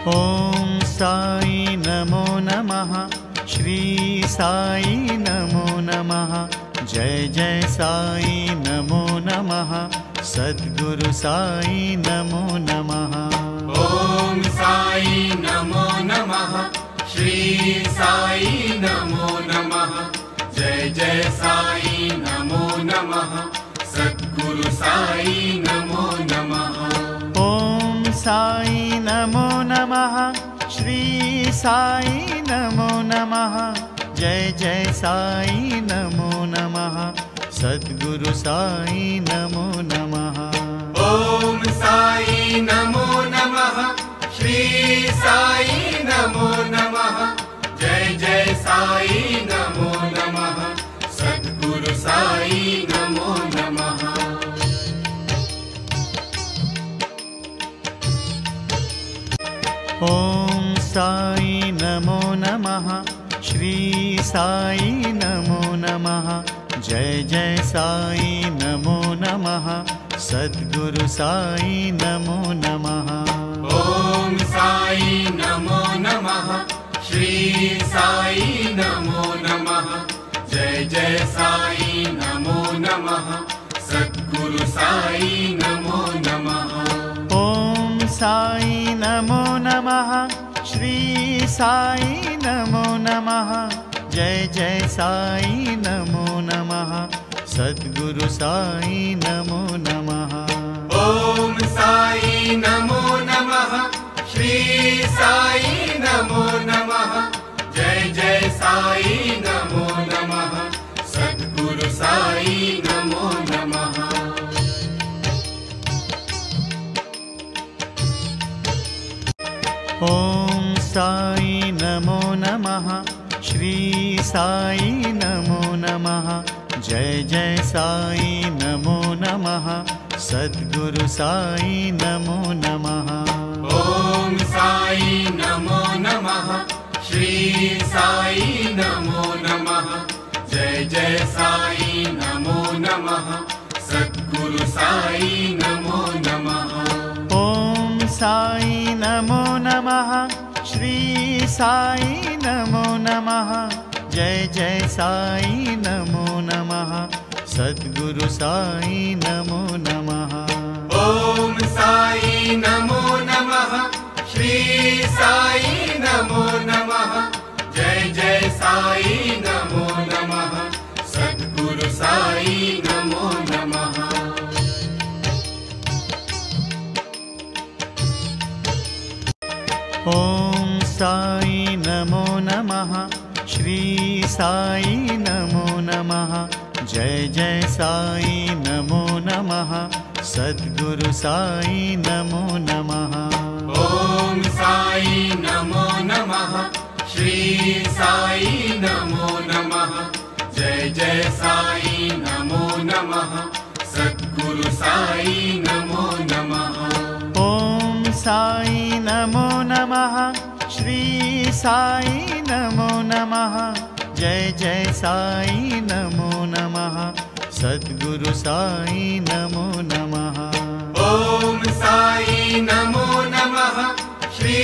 ओम साई नमो नमः। श्री साई नमो नमः। जय जय साई नमो नमः। सद्गुरु साई नमो नमः। ओम साई नमो नमः। श्री साई नमो नमः। जय जय साई नमो नमः। सद्गुरु साई नमो नमः। ओम साई नमो नमः। श्री साई नमो नमः। जय जय साई नमो नमः। सद्गुरु साई नमो नमः। ओम साई नमो नमः। श्री साई नमो नमः। जय जय साई नमो नमः। सद्गुरु साई नमो नमः। ओम साई नमो नमः। श्री साई नमो नमः। जय जय साई नमो नमः। सद्गुरु साई नमो नमः। ओम साई नमो नमः। श्री साई नमो नमः। जय जय साई नमो नमः। सद्गुरु साई नमो नमः। ओम साई नमो नमः। श्री साई नमो नमः। जय जय साई नमो नमः। सद्गुरु साई नमो नमः। ओम साई नमो नमः। श्री साई नमो नमः। जय जय साई नमो नमः। सद्गुरु साई नमो नमः। ओम साई नमो नमः। श्री साई नमो नमः। जय जय साई नमो नमः। सद्गुरु साई नमो नमः। ओम साई नमो नमः। श्री साई नमो नमः। जय जय साई नमो नमः। सद्गुरु साई नमो नमः। ओम साई नमो नमः। श्री साई नमो नमः। जय जय साई नमो नमः। सद्गुरु साई नमो नमः। ओम साई नमो नमः। श्री साई नमो नमः। जय जय साई नमो नमः। सद्गुरु साई नमो नमः। ओम साई नमो नमः। श्री साई नमो नमः। जय जय साई नमो नमः। सद्गुरु साई नमो नमः। ओम साई नमो नमः। श्री साई नमो नमः। जय जय साई नमो नमः। सद्गुरु साई नमो नमः। ओम साई नमो नमः। श्री साई नमो नमः। जय जय साई नमो नमः। सद्गुरु साई नमो नमः। ओम साई नमो नमः। श्री